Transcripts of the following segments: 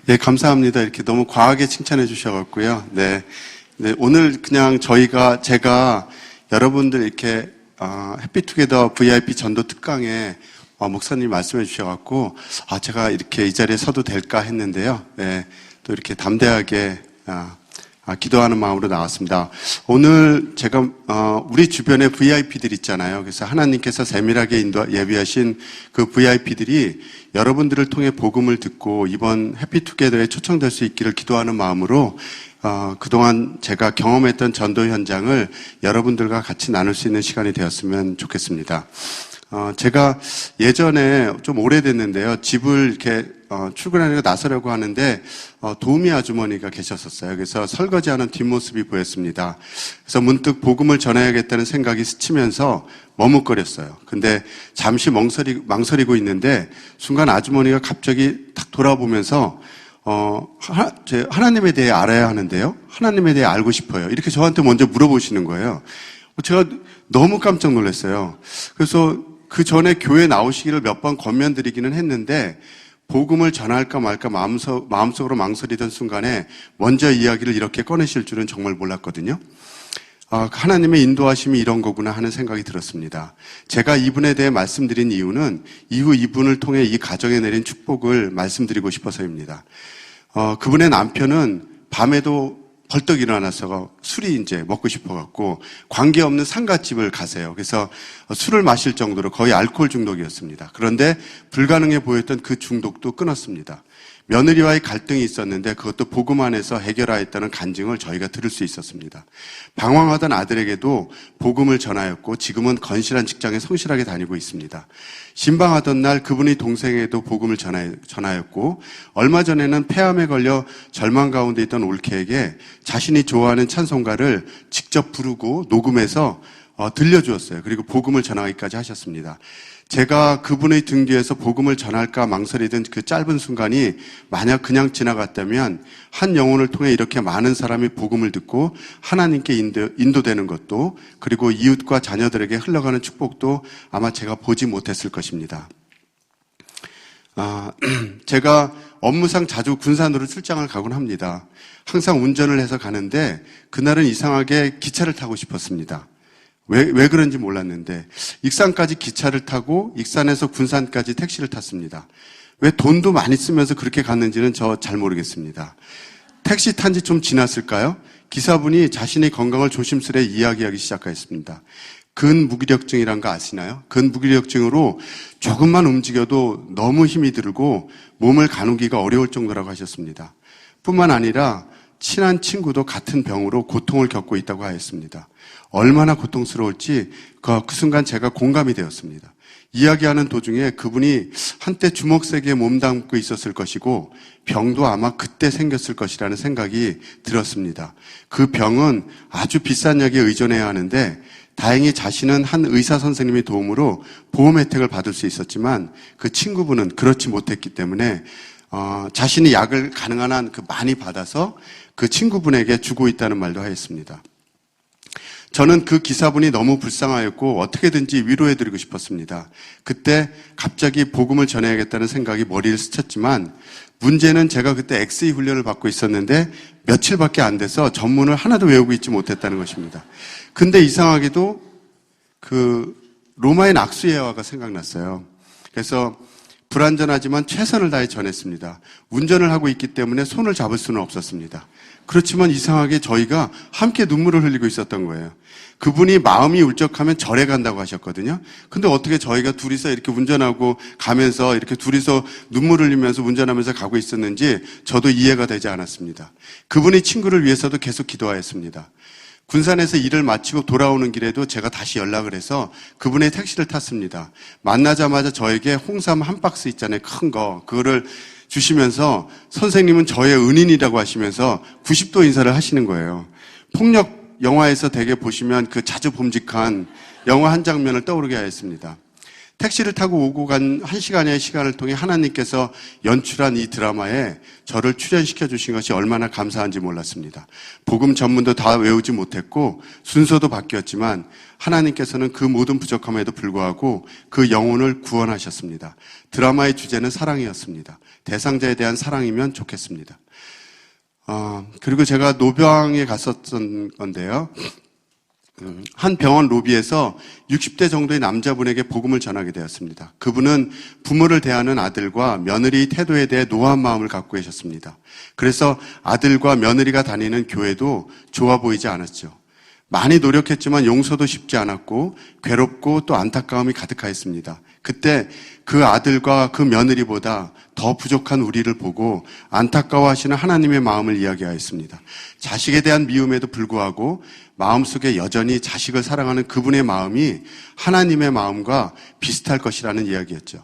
예, 감사합니다. 이렇게 너무 과하게 칭찬해 주셔갖고요. 네. 오늘 그냥 제가 여러분들 이렇게, 해피투게더 VIP 전도 특강에, 목사님 말씀해 주셔갖고, 제가 이렇게 이 자리에 서도 될까 했는데요. 네. 또 이렇게 담대하게, 기도하는 마음으로 나왔습니다. 오늘 제가 우리 주변에 VIP들 있잖아요. 그래서 하나님께서 세밀하게 예비하신 그 VIP들이 여러분들을 통해 복음을 듣고 이번 해피투게더에 초청될 수 있기를 기도하는 마음으로 그동안 제가 경험했던 전도 현장을 여러분들과 같이 나눌 수 있는 시간이 되었으면 좋겠습니다. 제가 예전에 좀 오래됐는데요. 집을 이렇게 출근하려고 나서려고 하는데 도우미 아주머니가 계셨었어요. 그래서 설거지하는 뒷모습이 보였습니다. 그래서 문득 복음을 전해야겠다는 생각이 스치면서 머뭇거렸어요. 근데 잠시 망설이고 있는데 순간 아주머니가 갑자기 탁 돌아보면서 하나님에 대해 알아야 하는데요. 하나님에 대해 알고 싶어요. 이렇게 저한테 먼저 물어보시는 거예요. 제가 너무 깜짝 놀랐어요. 그래서 그 전에 교회 나오시기를 몇 번 권면드리기는 했는데 복음을 전할까 말까 마음속으로 망설이던 순간에 먼저 이야기를 이렇게 꺼내실 줄은 정말 몰랐거든요. 하나님의 인도하심이 이런 거구나 하는 생각이 들었습니다. 제가 이분에 대해 말씀드린 이유는 이후 이분을 통해 이 가정에 내린 축복을 말씀드리고 싶어서입니다. 그분의 남편은 밤에도 벌떡 일어나서 술이 이제 먹고 싶어갖고 관계없는 상가집을 가세요. 그래서 술을 마실 정도로 거의 알코올 중독이었습니다. 그런데 불가능해 보였던 그 중독도 끊었습니다. 며느리와의 갈등이 있었는데 그것도 복음 안에서 해결하였다는 간증을 저희가 들을 수 있었습니다. 방황하던 아들에게도 복음을 전하였고 지금은 건실한 직장에 성실하게 다니고 있습니다. 신방하던 날 그분의 동생에게도 복음을 전하였고 얼마 전에는 폐암에 걸려 절망 가운데 있던 올케에게 자신이 좋아하는 찬송가를 직접 부르고 녹음해서 들려주었어요. 그리고 복음을 전하기까지 하셨습니다. 제가 그분의 등 뒤에서 복음을 전할까 망설이던 그 짧은 순간이 만약 그냥 지나갔다면 한 영혼을 통해 이렇게 많은 사람이 복음을 듣고 하나님께 인도되는 것도 그리고 이웃과 자녀들에게 흘러가는 축복도 아마 제가 보지 못했을 것입니다. 제가 업무상 자주 군산으로 출장을 가곤 합니다. 항상 운전을 해서 가는데 그날은 이상하게 기차를 타고 싶었습니다. 왜 그런지 몰랐는데 익산까지 기차를 타고 익산에서 군산까지 택시를 탔습니다. 왜 돈도 많이 쓰면서 그렇게 갔는지는 저 잘 모르겠습니다. 택시 탄 지 좀 지났을까요? 기사분이 자신의 건강을 조심스레 이야기하기 시작했습니다. 근무기력증이란 거 아시나요? 근무기력증으로 조금만 움직여도 너무 힘이 들고 몸을 가누기가 어려울 정도라고 하셨습니다. 뿐만 아니라 친한 친구도 같은 병으로 고통을 겪고 있다고 하였습니다. 얼마나 고통스러울지 그 순간 제가 공감이 되었습니다. 이야기하는 도중에 그분이 한때 주먹 세게 몸담고 있었을 것이고 병도 아마 그때 생겼을 것이라는 생각이 들었습니다. 그 병은 아주 비싼 약에 의존해야 하는데 다행히 자신은 한 의사 선생님의 도움으로 보험 혜택을 받을 수 있었지만 그 친구분은 그렇지 못했기 때문에 자신이 약을 가능한 한 많이 받아서 그 친구분에게 주고 있다는 말도 하였습니다. 저는 그 기사분이 너무 불쌍하였고 어떻게든지 위로해드리고 싶었습니다. 그때 갑자기 복음을 전해야겠다는 생각이 머리를 스쳤지만 문제는 제가 그때 엑스이 훈련을 받고 있었는데 며칠밖에 안 돼서 전문을 하나도 외우고 있지 못했다는 것입니다. 근데 이상하게도 로마의 낙수 예화가 생각났어요. 그래서 불완전하지만 최선을 다해 전했습니다. 운전을 하고 있기 때문에 손을 잡을 수는 없었습니다. 그렇지만 이상하게 저희가 함께 눈물을 흘리고 있었던 거예요. 그분이 마음이 울적하면 절에 간다고 하셨거든요. 근데 어떻게 저희가 둘이서 이렇게 운전하고 가면서 이렇게 둘이서 눈물 흘리면서 운전하면서 가고 있었는지 저도 이해가 되지 않았습니다. 그분이 친구를 위해서도 계속 기도하였습니다. 군산에서 일을 마치고 돌아오는 길에도 제가 다시 연락을 해서 그분의 택시를 탔습니다. 만나자마자 저에게 홍삼 한 박스 있잖아요. 큰 거. 그거를 주시면서 선생님은 저의 은인이라고 하시면서 90도 인사를 하시는 거예요. 폭력 영화에서 되게 보시면 그 자주 봄직한 영화 한 장면을 떠오르게 하였습니다. 택시를 타고 오고 간 1시간의 시간을 통해 하나님께서 연출한 이 드라마에 저를 출연시켜 주신 것이 얼마나 감사한지 몰랐습니다. 복음 전문도 다 외우지 못했고 순서도 바뀌었지만 하나님께서는 그 모든 부족함에도 불구하고 그 영혼을 구원하셨습니다. 드라마의 주제는 사랑이었습니다. 대상자에 대한 사랑이면 좋겠습니다. 그리고 제가 노병에 갔었던 건데요. 한 병원 로비에서 60대 정도의 남자분에게 복음을 전하게 되었습니다. 그분은 부모를 대하는 아들과 며느리 태도에 대해 노한 마음을 갖고 계셨습니다. 그래서 아들과 며느리가 다니는 교회도 좋아 보이지 않았죠. 많이 노력했지만 용서도 쉽지 않았고 괴롭고 또 안타까움이 가득하였습니다. 그때 그 아들과 그 며느리보다 더 부족한 우리를 보고 안타까워하시는 하나님의 마음을 이야기하였습니다. 자식에 대한 미움에도 불구하고 마음속에 여전히 자식을 사랑하는 그분의 마음이 하나님의 마음과 비슷할 것이라는 이야기였죠.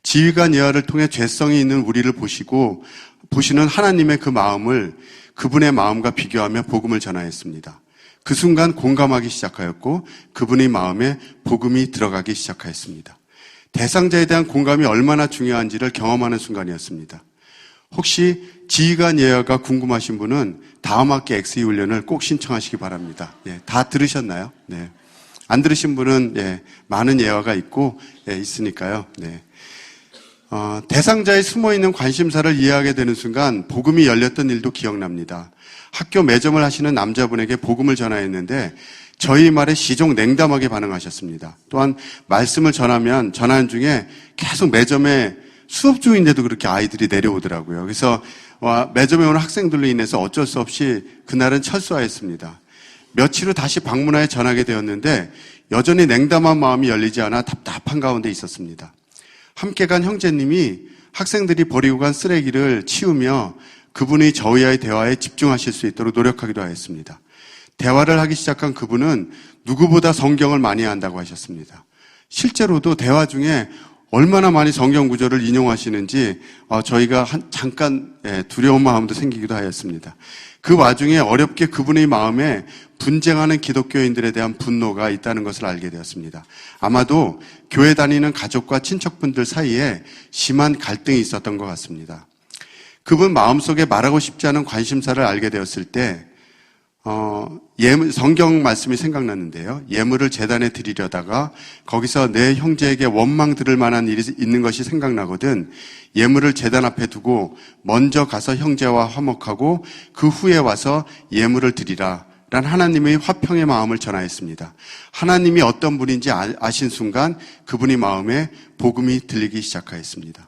지휘관 예화를 통해 죄성이 있는 우리를 보시는 하나님의 그 마음을 그분의 마음과 비교하며 복음을 전하였습니다. 그 순간 공감하기 시작하였고 그분의 마음에 복음이 들어가기 시작하였습니다. 대상자에 대한 공감이 얼마나 중요한지를 경험하는 순간이었습니다. 혹시 지휘관 예화가 궁금하신 분은 다음 학기 엑스이 훈련을 꼭 신청하시기 바랍니다. 다 들으셨나요? 네. 안 들으신 분은 많은 예화가 있고 있으니까요. 네. 대상자의 숨어있는 관심사를 이해하게 되는 순간 복음이 열렸던 일도 기억납니다. 학교 매점을 하시는 남자분에게 복음을 전하였는데 저희 말에 시종 냉담하게 반응하셨습니다. 또한 말씀을 전하면 전하는 중에 계속 매점에 수업 중인데도 그렇게 아이들이 내려오더라고요. 그래서 매점에 오는 학생들로 인해서 어쩔 수 없이 그날은 철수하였습니다. 며칠 후 다시 방문하여 전하게 되었는데 여전히 냉담한 마음이 열리지 않아 답답한 가운데 있었습니다. 함께 간 형제님이 학생들이 버리고 간 쓰레기를 치우며 그분이 저희와의 대화에 집중하실 수 있도록 노력하기도 하였습니다. 대화를 하기 시작한 그분은 누구보다 성경을 많이 한다고 하셨습니다. 실제로도 대화 중에 얼마나 많이 성경 구절을 인용하시는지 저희가 잠깐 두려운 마음도 생기기도 하였습니다. 그 와중에 어렵게 그분의 마음에 분쟁하는 기독교인들에 대한 분노가 있다는 것을 알게 되었습니다. 아마도 교회 다니는 가족과 친척분들 사이에 심한 갈등이 있었던 것 같습니다. 그분 마음속에 말하고 싶지 않은 관심사를 알게 되었을 때 성경 말씀이 생각났는데요. 예물을 제단에 드리려다가 거기서 내 형제에게 원망 들을 만한 일이 있는 것이 생각나거든 예물을 제단 앞에 두고 먼저 가서 형제와 화목하고 그 후에 와서 예물을 드리라 란 하나님의 화평의 마음을 전하였습니다. 하나님이 어떤 분인지 아신 순간 그분의 마음에 복음이 들리기 시작하였습니다.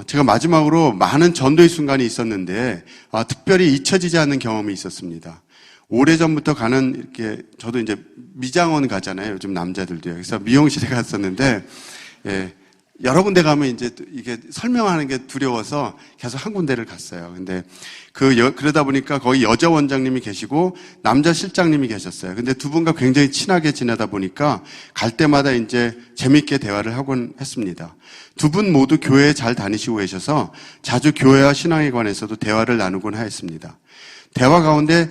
제가 마지막으로 많은 전도의 순간이 있었는데 특별히 잊혀지지 않는 경험이 있었습니다. 오래전부터 저도 이제 미장원 가잖아요. 요즘 남자들도요. 그래서 미용실에 갔었는데 여러 군데 가면 이제 이게 설명하는 게 두려워서 계속 한 군데를 갔어요. 근데 그러다 보니까 거기 여자 원장님이 계시고 남자 실장님이 계셨어요. 근데 두 분과 굉장히 친하게 지내다 보니까 갈 때마다 이제 재밌게 대화를 하곤 했습니다. 두 분 모두 교회에 잘 다니시고 계셔서 자주 교회와 신앙에 관해서도 대화를 나누곤 하였습니다. 대화 가운데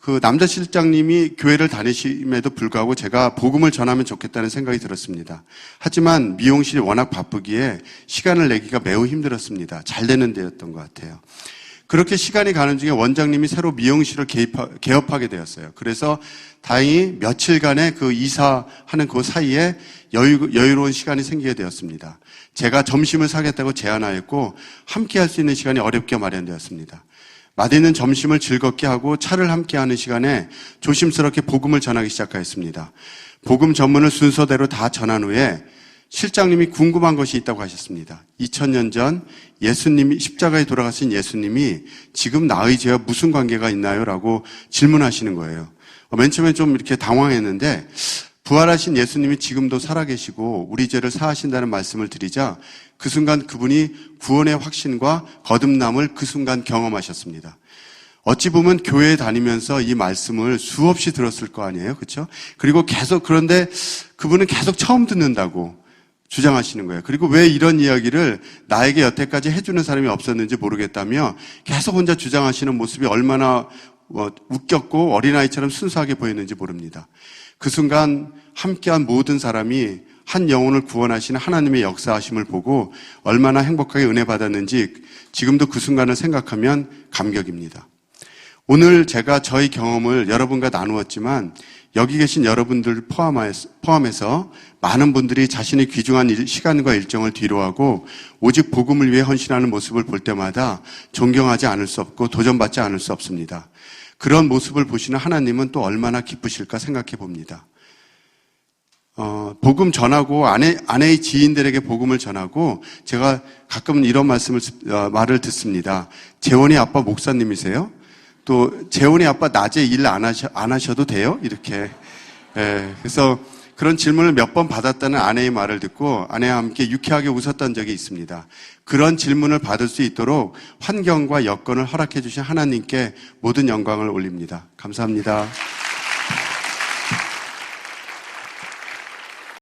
그 남자 실장님이 교회를 다니심에도 불구하고 제가 복음을 전하면 좋겠다는 생각이 들었습니다. 하지만 미용실이 워낙 바쁘기에 시간을 내기가 매우 힘들었습니다. 잘 되는 데였던 것 같아요. 그렇게 시간이 가는 중에 원장님이 새로 미용실을 개업하게 되었어요. 그래서 다행히 며칠간의 그 이사하는 그 사이에 여유로운 시간이 생기게 되었습니다. 제가 점심을 사겠다고 제안하였고 함께 할 수 있는 시간이 어렵게 마련되었습니다. 맛있는 점심을 즐겁게 하고 차를 함께하는 시간에 조심스럽게 복음을 전하기 시작하였습니다. 복음 전문을 순서대로 다 전한 후에 실장님이 궁금한 것이 있다고 하셨습니다. 2000년 전 예수님이 십자가에 돌아가신 예수님이 지금 나의 죄와 무슨 관계가 있나요? 라고 질문하시는 거예요. 맨 처음에 좀 이렇게 당황했는데 부활하신 예수님이 지금도 살아계시고 우리 죄를 사하신다는 말씀을 드리자 그 순간 그분이 구원의 확신과 거듭남을 그 순간 경험하셨습니다. 어찌 보면 교회에 다니면서 이 말씀을 수없이 들었을 거 아니에요. 그렇죠? 그리고 그런데 그분은 계속 처음 듣는다고 주장하시는 거예요. 그리고 왜 이런 이야기를 나에게 여태까지 해주는 사람이 없었는지 모르겠다며 계속 혼자 주장하시는 모습이 얼마나 웃겼고 어린아이처럼 순수하게 보였는지 모릅니다. 그 순간 함께한 모든 사람이 한 영혼을 구원하시는 하나님의 역사하심을 보고 얼마나 행복하게 은혜 받았는지 지금도 그 순간을 생각하면 감격입니다. 오늘 제가 저희 경험을 여러분과 나누었지만 여기 계신 여러분들 포함해서 많은 분들이 자신의 귀중한 시간과 일정을 뒤로하고 오직 복음을 위해 헌신하는 모습을 볼 때마다 존경하지 않을 수 없고 도전받지 않을 수 없습니다. 그런 모습을 보시는 하나님은 또 얼마나 기쁘실까 생각해 봅니다. 복음 전하고 아내의 지인들에게 복음을 전하고 제가 가끔은 이런 말을 듣습니다. 재원이 아빠 목사님이세요? 또 재원이 아빠 낮에 일 안 하셔도 돼요? 이렇게. 그래서 그런 질문을 몇 번 받았다는 아내의 말을 듣고 아내와 함께 유쾌하게 웃었던 적이 있습니다. 그런 질문을 받을 수 있도록 환경과 여건을 허락해 주신 하나님께 모든 영광을 올립니다. 감사합니다.